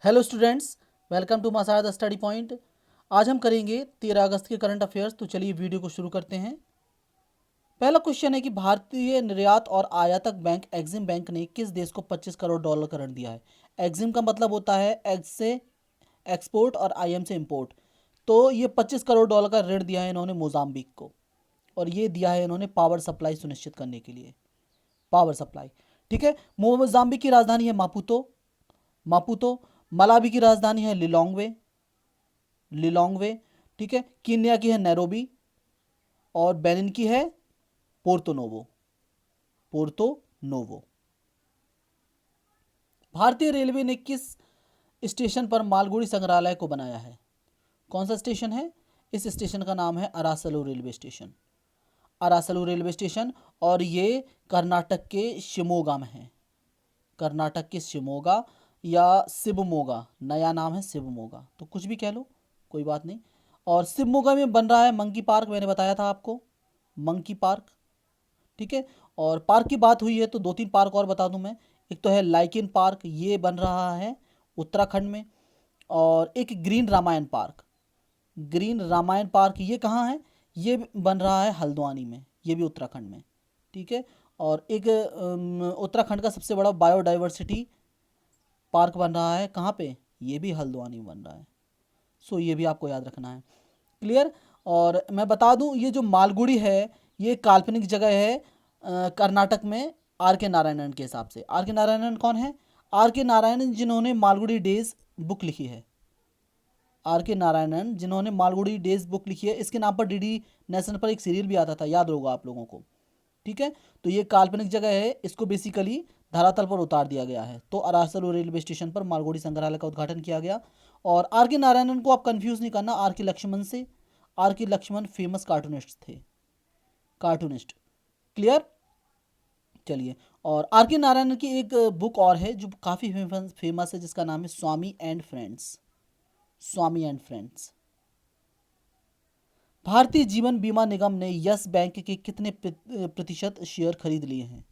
Hello students, welcome to मसाया the study point. आज हम करेंगे 13 अगस्त के करंट अफेयर्स। तो चलिए वीडियो को शुरू करते हैं। पहला क्वेश्चन है कि भारतीय निर्यात और आयातक बैंक एक्सिम बैंक ने किस देश को 25 करोड़ डॉलर का ऋण दिया है। एक्सिम का मतलब होता है एक्स से एक्सपोर्ट और आईएम से इंपोर्ट। तो ये 25 करोड़ डॉलर का ऋण दिया है इन्होंने मोजाम्बिक को, और ये दिया है इन्होंने पावर सप्लाई सुनिश्चित करने के लिए। पावर सप्लाई, ठीक है। मोजाम्बिक की राजधानी है मापुतो। मापुतो। मलावी की राजधानी है लिलोंगवे। लिलोंगवे, ठीक है। कीनिया की है नैरोबी। और बेनिन की है पोर्तो नोवो। Porto novo. भारतीय रेलवे ने किस स्टेशन पर मालगुड़ी संग्रहालय को बनाया है? कौन सा स्टेशन है? इस स्टेशन का नाम है अरासलू रेलवे स्टेशन। अरासलू रेलवे स्टेशन, और ये कर्नाटक के शिमोगा में है। कर्नाटक के शिमोगा या शिवमोगा, नया नाम है शिवमोगा, तो कुछ भी कह लो, कोई बात नहीं। और शिवमोगा में बन रहा है मंकी पार्क, मैंने बताया था आपको, मंकी पार्क, ठीक है। और पार्क की बात हुई है तो दो तीन पार्क और बता दूं मैं। एक तो है लाइकिन पार्क, ये बन रहा है उत्तराखंड में। और एक green Ramayan park. Green Ramayan park ये कहाँ है? ये बन रहा है हल्द्वानी में, ये भी उत्तराखंड में, ठीक है। और एक उत्तराखंड का सबसे बड़ा बायोडाइवर्सिटी पार्क बन रहा है कहाँ पे? ये भी हल्द्वानी में बन रहा है। सो ये भी आपको याद रखना है। क्लियर। और मैं बता दूं, ये जो मालगुड़ी है ये काल्पनिक जगह है कर्नाटक में, आर के नारायणन के हिसाब से। आर के नारायणन कौन है? आर के नारायणन जिन्होंने मालगुड़ी डेज बुक लिखी है। आर के नारायणन जिन्होंने मालगुड़ी डेज बुक लिखी है, इसके नाम पर डीडी नेशनल पर एक सीरियल भी आता था, याद होगा आप लोगों को, ठीक है। तो ये काल्पनिक जगह है, इसको बेसिकली धरातल पर उतार दिया गया है। तो अरासलू रेलवे स्टेशन पर मालगुड़ी संग्रहालय का उद्घाटन किया गया। और आर के नारायणन को आप कंफ्यूज नहीं करना आर के लक्ष्मण से। आर के लक्ष्मण फेमस कार्टूनिस्ट थे, कार्टूनिस्ट। क्लियर। चलिए, और आर के नारायणन की एक बुक और है जो काफ़ी फेमस है, जिसका नाम है Swami and friends. Swami and friends. Bharatiya Jeevan बीमा निगम ने यस बैंक के कितने प्रतिशत शेयर खरीद लिए हैं?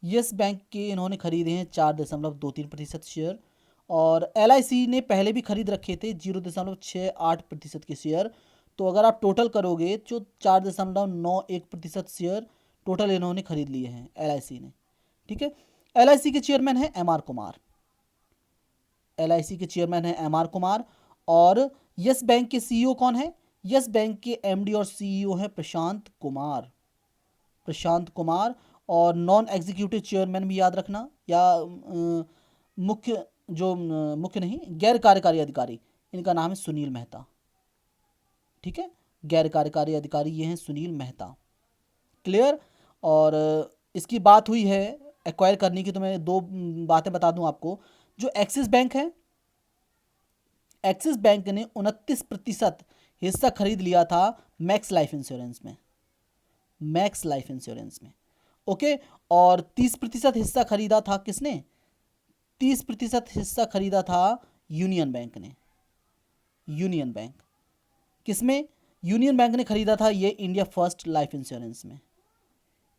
यस बैंक के इन्होंने खरीदे हैं 4.23% शेयर। और एल ने पहले भी खरीद रखे थे 0.68% के शेयर। तो अगर आप टोटल करोगे तो 4.91% शेयर टोटल इन्होंने खरीद लिए हैं एल ने, ठीक है। एल के चेयरमैन है एम आर कुमार। एल के चेयरमैन है एम आर कुमार। और यस बैंक के सीईओ कौन है? यस बैंक के एमडी और सीईओ है प्रशांत कुमार। प्रशांत कुमार। और नॉन एग्जीक्यूटिव चेयरमैन भी याद रखना, या मुख्य, जो मुख्य नहीं, गैर कार्यकारी अधिकारी, इनका नाम है सुनील मेहता, ठीक है। गैर कार्यकारी अधिकारी ये हैं सुनील मेहता। क्लियर। और इसकी बात हुई है एक्वायर करने की, तो मैं दो बातें बता दूं आपको। जो एक्सिस बैंक है, एक्सिस बैंक ने 29% हिस्सा खरीद लिया था मैक्स लाइफ इंश्योरेंस में। मैक्स लाइफ इंश्योरेंस में, ओके। और 30% हिस्सा खरीदा था किसने? 30% हिस्सा खरीदा था यूनियन बैंक ने। यूनियन बैंक किसमें? यूनियन बैंक ने खरीदा था ये इंडिया फर्स्ट लाइफ इंश्योरेंस में।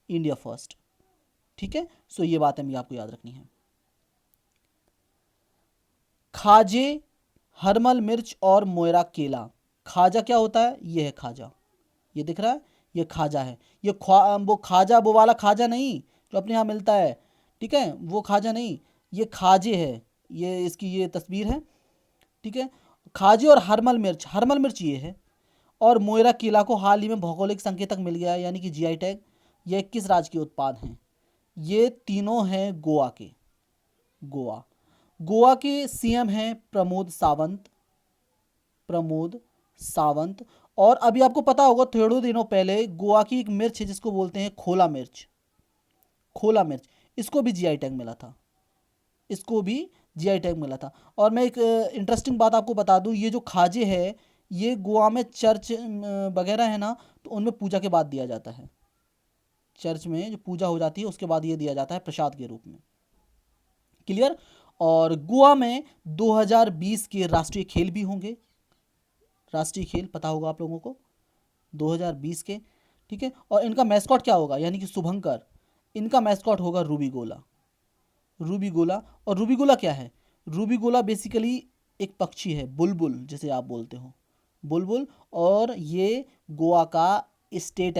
इंडिया फर्स्ट, ठीक है। सो ये बातें भी आपको याद रखनी है। खाजे, हरमल मिर्च और मोयरा केला। खाजा क्या होता है? ये है खाजा, ये दिख रहा है, ये खाजा है। ये वो खाजा, वो वाला खाजा नहीं जो अपने यहाँ मिलता है, ठीक है, वो खाजा नहीं, ये खाजे है। ये इसकी ये तस्वीर है, ठीक है। खाजे और हरमल मिर्च, हरमल मिर्च ये है। और मोयरा केला को हाल ही में भौगोलिक संकेतक मिल गया है, यानी कि जीआई टैग। ये किस राज्य के उत्पाद हैं? ये तीनों हैं गोवा के। गोवा। गोवा के सीएम हैं प्रमोद सावंत। प्रमोद सावंत। और अभी आपको पता होगा थोड़े दिनों पहले गोवा की एक मिर्च है जिसको बोलते हैं खोला मिर्च। खोला मिर्च, इसको भी जीआई टैग मिला था। इसको भी जीआई टैग मिला था। और मैं एक इंटरेस्टिंग बात आपको बता दूं, ये जो खाजे है ये गोवा में चर्च वगैरह है ना, तो उनमें पूजा के बाद दिया जाता है। चर्च में जो पूजा हो जाती है उसके बाद ये दिया जाता है प्रसाद के रूप में। क्लियर। और गोवा में 2020 के राष्ट्रीय खेल भी होंगे। राष्ट्रीय खेल पता होगा आप लोगों को, 2020 के, ठीक है। और इनका मैस्कॉट क्या होगा, यानी कि शुभंकर, इनका मैस्कॉट होगा रूबी गोला। रूबी गोला। और रूबी गोला क्या है? रूबिकोला बेसिकली एक पक्षी है, बुलबुल जिसे आप बोलते हो, बुलबुल। और ये गोवा का स्टेट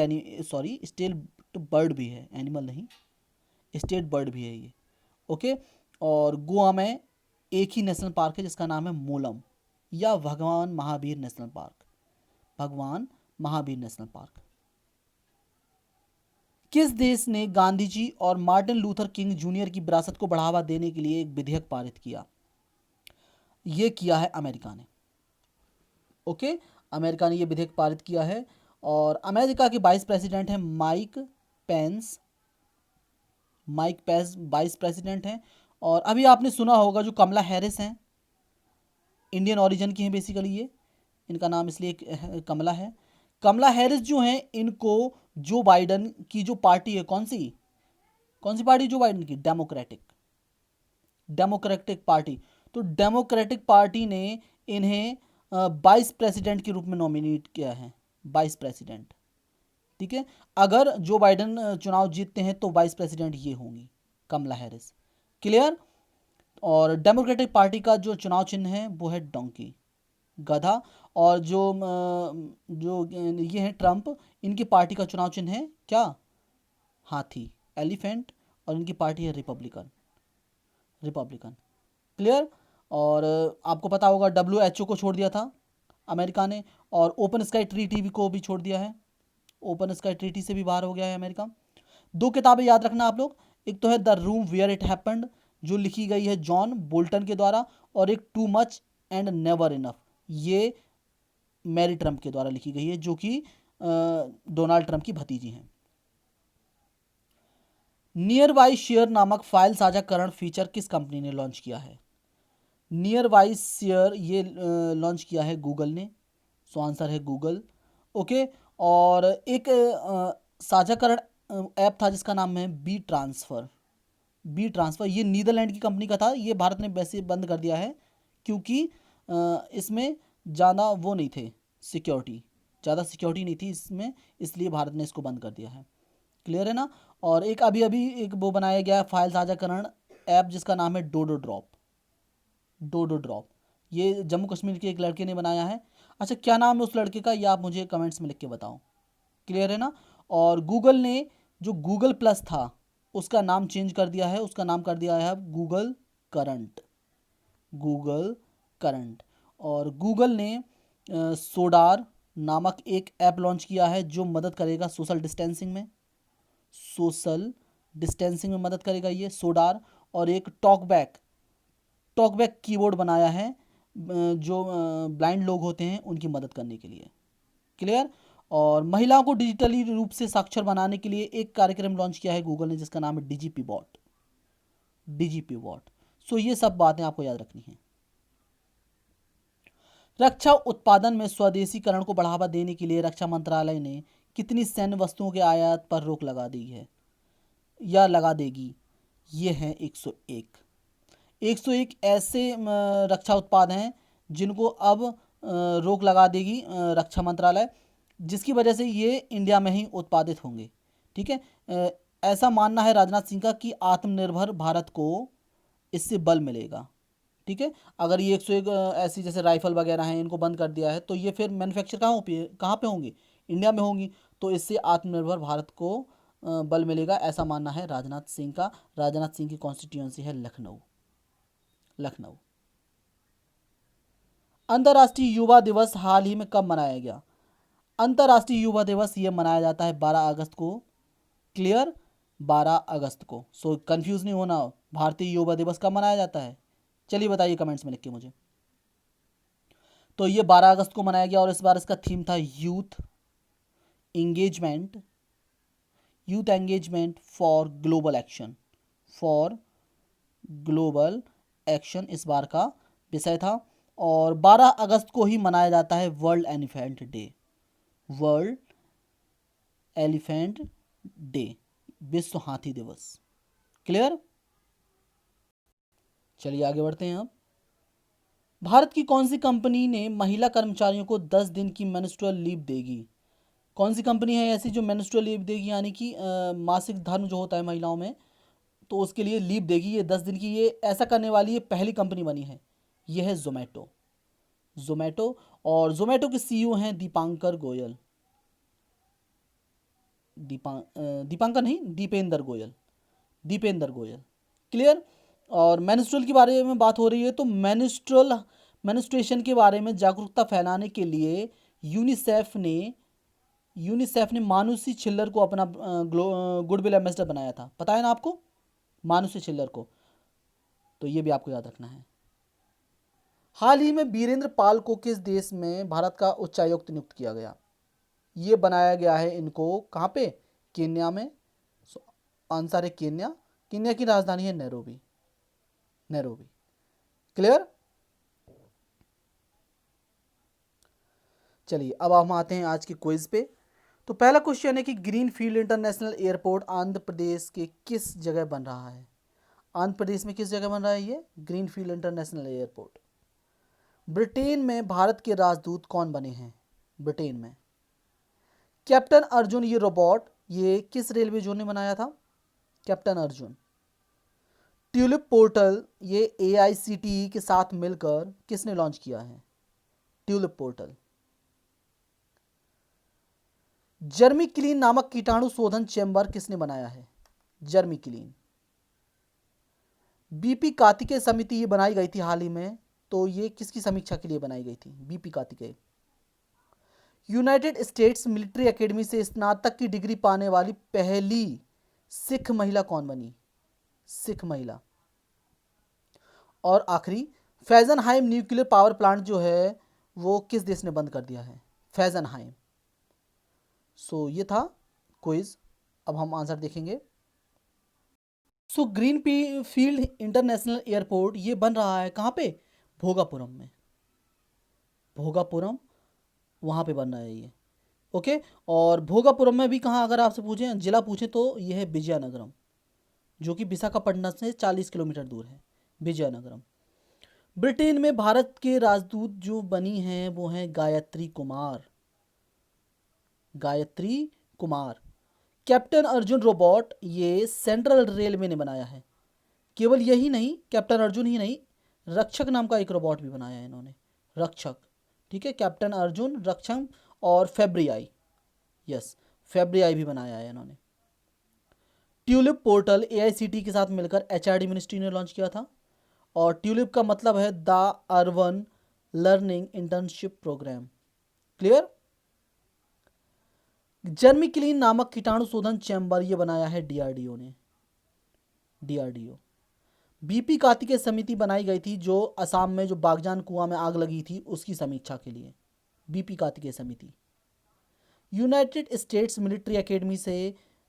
बर्ड भी है, एनिमल नहीं, स्टेट बर्ड भी है ये। ओके। और गोवा में एक ही नेशनल पार्क है जिसका नाम है मोलम या भगवान महावीर नेशनल पार्क, भगवान महावीर नेशनल पार्क। किस देश ने गांधी जी और मार्टिन लूथर किंग जूनियर की विरासत को बढ़ावा देने के लिए एक विधेयक पारित किया? ये किया है अमेरिका ने। ओके, अमेरिका ने ये विधेयक पारित किया है। और अमेरिका के वाइस प्रेसिडेंट हैं माइक पेंस, वाइस प्रेसिडेंट हैं। और अभी आपने सुना होगा जो कमला हैरिस हैं, इंडियन ओरिजिन की हैं बेसिकली ये, इनका नाम इसलिए कमला है। कमला हैरिस जो हैं, इनको जो बाइडन की जो पार्टी है, कौन सी पार्टी जो बाइडन की? Democratic party. तो डेमोक्रेटिक पार्टी ने इन्हें वाइस प्रेसिडेंट के रूप में नॉमिनेट किया है, वाइस प्रेसिडेंट। ठीक है, अगर जो बाइडन चुनाव जीतते हैं तो वाइस प्रेसिडेंट ये होंगी, कमला हैरिस। क्लियर? और डेमोक्रेटिक पार्टी का जो चुनाव चिन्ह है वो है डोंकी, गधा। और जो ये हैं ट्रम्प, इनकी पार्टी का चुनाव चिन्ह है क्या? हाथी, एलिफेंट। और इनकी पार्टी है रिपब्लिकन। क्लियर? और आपको पता होगा WHO को छोड़ दिया था अमेरिका ने, और ओपन स्काई ट्रीटी को भी छोड़ दिया है, ओपन स्काई ट्रीटी से भी बाहर हो गया है अमेरिका। 2 किताबें याद रखना आप लोग, एक तो है the room where it happened, जो लिखी गई है जॉन बोल्टन के द्वारा, और एक too much and never enough, ये मैरी ट्रम्प के द्वारा लिखी गई है, जो कि डोनाल्ड ट्रम्प की भतीजी हैं। नियर बाई शेयर नामक फाइल साझाकरण फीचर किस कंपनी ने लॉन्च किया है? नियर बाई शेयर ये लॉन्च किया है गूगल ने, सो आंसर है गूगल। ओके। और एक साझाकरण ऐप था जिसका नाम है बी ट्रांसफ़र, ये नीदरलैंड की कंपनी का था, ये भारत ने वैसे बंद कर दिया है क्योंकि इसमें ज़्यादा वो नहीं थे, ज़्यादा सिक्योरिटी नहीं थी इसमें, इसलिए भारत ने इसको बंद कर दिया है। क्लियर है ना? और एक अभी एक वो बनाया गया फाइल साझाकरण ऐप जिसका नाम है डोडो ड्रॉप, ये जम्मू कश्मीर के एक लड़के ने बनाया है। अच्छा, क्या नाम है उस लड़के का, ये आप मुझे कमेंट्स में लिख के बताओ। क्लियर है ना? और गूगल ने जो गूगल प्लस था उसका नाम चेंज कर दिया है, उसका नाम कर दिया है गूगल करंट। और गूगल ने सोडार नामक एक ऐप लॉन्च किया है जो मदद करेगा सोशल डिस्टेंसिंग में मदद करेगा ये सोडार। और एक टॉकबैक कीबोर्ड बनाया है जो ब्लाइंड लोग होते हैं उनकी मदद करने के लिए। क्लियर? और महिलाओं को डिजिटली रूप से साक्षर बनाने के लिए एक कार्यक्रम लॉन्च किया है गूगल ने जिसका नाम है डीजीपी बॉट। सो ये सब बातें आपको याद रखनी है। रक्षा उत्पादन में स्वदेशीकरण को बढ़ावा देने के लिए रक्षा मंत्रालय ने कितनी सैन्य वस्तुओं के आयात पर रोक लगा दी है या लगा देगी? ये हैं 101 ऐसे रक्षा उत्पाद हैं जिनको अब रोक लगा देगी रक्षा मंत्रालय, जिसकी वजह से ये इंडिया में ही उत्पादित होंगे। ठीक है, ऐसा मानना है राजनाथ सिंह का कि आत्मनिर्भर भारत को इससे बल मिलेगा। ठीक है, अगर ये 101 ऐसी जैसे राइफल वगैरह हैं इनको बंद कर दिया है तो ये फिर मैन्युफैक्चर कहाँ पे होंगी? इंडिया में होंगी। तो इससे आत्मनिर्भर भारत को बल मिलेगा, ऐसा मानना है राजनाथ सिंह का। राजनाथ सिंह की कॉन्स्टिट्यूएंसी है लखनऊ। अंतर्राष्ट्रीय युवा दिवस हाल ही में कब मनाया गया? अंतर्राष्ट्रीय युवा दिवस ये मनाया जाता है 12 अगस्त को। क्लियर? 12 अगस्त को। सो कंफ्यूज नहीं होना, भारतीय युवा दिवस कब मनाया जाता है? चलिए बताइए कमेंट्स में लिख के मुझे। तो ये 12 अगस्त को मनाया गया और इस बार इसका थीम था youth engagement for global action इस बार का विषय था। और 12 अगस्त को ही मनाया जाता है वर्ल्ड एलिफेंट डे, विश्व हाथी दिवस। क्लियर? चलिए आगे बढ़ते हैं। अब भारत की कौन सी कंपनी ने महिला कर्मचारियों को 10 दिन की मेंस्ट्रुअल लीव देगी? कौन सी कंपनी है ऐसी जो मेंस्ट्रुअल लीव देगी, यानी कि मासिक धर्म जो होता है महिलाओं में, तो उसके लिए लीव देगी, ये 10 दिन की, ये ऐसा करने वाली ये पहली कंपनी बनी है। ये है जोमेटो। जोमेटो, और जोमेटो के सीईओ हैं दीपांकर गोयल। दीपांकर नहीं, दीपेंद्र गोयल, दीपेंद्र गोयल। क्लियर। और मेनिस्ट्रुअल के बारे में बात हो रही है, तो मेनिस्ट्रेशन के बारे में जागरूकता फैलाने के लिए यूनिसेफ ने मानुषी छिल्लर को अपना गुडविल एम्बेसडर बनाया था। पता है ना आपको, मानुषी छिल्लर को, तो ये भी आपको याद रखना है। हाल ही में बीरेंद्र पाल को किस देश में भारत का उच्चायुक्त नियुक्त किया गया? ये बनाया गया है इनको कहाँ पे? केन्या में। आंसर है केन्या। केन्या की राजधानी है नैरोबी। नैरोबी। क्लियर। चलिए अब हम आते हैं आज के क्विज पे। तो पहला क्वेश्चन है कि greenfield international airport Andhra Pradesh के किस जगह बन रहा है? आंध्र प्रदेश में किस जगह बन रहा है ये ग्रीनफील्ड इंटरनेशनल एयरपोर्ट? ब्रिटेन में भारत के राजदूत कौन बने हैं? ब्रिटेन में कैप्टन अर्जुन, ये रोबोट, ये किस रेलवे जोन ने बनाया था? कैप्टन अर्जुन। ट्यूलिप पोर्टल, ये AICTE के साथ मिलकर किसने लॉन्च किया है? Tulip portal. जर्मी क्लीन नामक कीटाणु शोधन चैम्बर किसने बनाया है? जर्मी क्लीन। BP कार्तिकेय समिति ये बनाई गई थी हाल ही में, तो ये किसकी समीक्षा के लिए बनाई गई थी? BP Kartikeya. United states military academy से स्नातक की डिग्री पाने वाली पहली सिख महिला कौन बनी? सिख महिला। और आखिरी, फैजनहाइम न्यूक्लियर पावर प्लांट जो है वो किस देश ने बंद कर दिया है? फैजनहाइम। सो ये था क्विज। अब हम आंसर देखेंगे। So green field international airport ये बन रहा है कहाँ पे? भोगापुरम में। भोगापुरम, वहाँ पे बन रहा है ये। ओके। और भोगापुरम में भी कहाँ, अगर आपसे पूछें जिला पूछें तो ये है विजयनगरम, जो कि विशाखापट्टनम से 40 किलोमीटर दूर है। विजयनगरम। ब्रिटेन में भारत के राजदूत जो बनी हैं वो हैं गायत्री कुमार। गायत्री कुमार। कैप्टन अर्जुन रोबोट ये सेंट्रल रेलवे ने बनाया है। केवल यही नहीं, कैप्टन अर्जुन ही नहीं, रक्षक नाम का एक रोबोट भी बनाया है इन्होंने। रक्षक, ठीक है, कैप्टन अर्जुन, रक्षक और फेब्रियाई, यस, फेब्रियाई भी बनाया है इन्होंने। ट्यूलिप पोर्टल AICTE के साथ मिलकर HRD मिनिस्ट्री ने लॉन्च किया था। और ट्यूलिप का मतलब है the urban learning internship programme. Clear. जर्मी क्लीन नामक कीटाणु शोधन चैम्बर ये बनाया है DRDO ने। DRDO। BP कार्तिकेय समिति बनाई गई थी जो असम में जो बागजान कुआं में आग लगी थी उसकी समीक्षा के लिए। BP कार्तिकेय समिति। यूनाइटेड स्टेट्स मिलिट्री एकेडमी से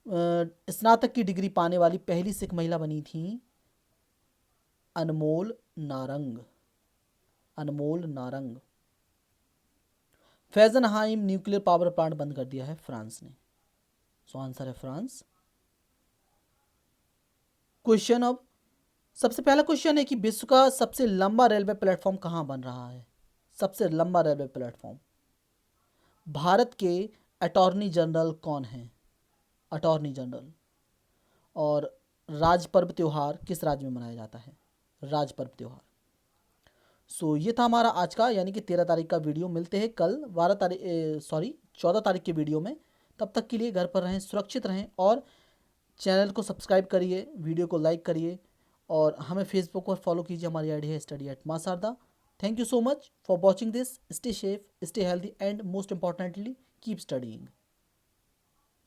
स्नातक की डिग्री पाने वाली पहली सिख महिला बनी थी अनमोल नारंग। अनमोल नारंग। फैजनहाइम न्यूक्लियर पावर प्लांट बंद कर दिया है फ्रांस ने। सो आंसर है फ्रांस। क्वेश्चन अब, सबसे पहला क्वेश्चन है कि विश्व का सबसे लंबा रेलवे प्लेटफॉर्म कहाँ बन रहा है? सबसे लंबा रेलवे प्लेटफॉर्म। भारत के अटॉर्नी जनरल कौन है? Attorney general. और राज पर्व त्यौहार किस राज्य में मनाया जाता है? राज पर्व त्यौहार। सो ये था हमारा आज का यानी कि 13 तारीख का वीडियो। मिलते हैं कल 14 तारीख के वीडियो में। तब तक के लिए घर पर रहें, सुरक्षित रहें और चैनल को सब्सक्राइब करिए, वीडियो को लाइक करिए और हमें फेसबुक पर फॉलो कीजिए। हमारी आईडी है study@मां thank you so much for watching this. Stay safe, stay healthy and most importantly keep studying.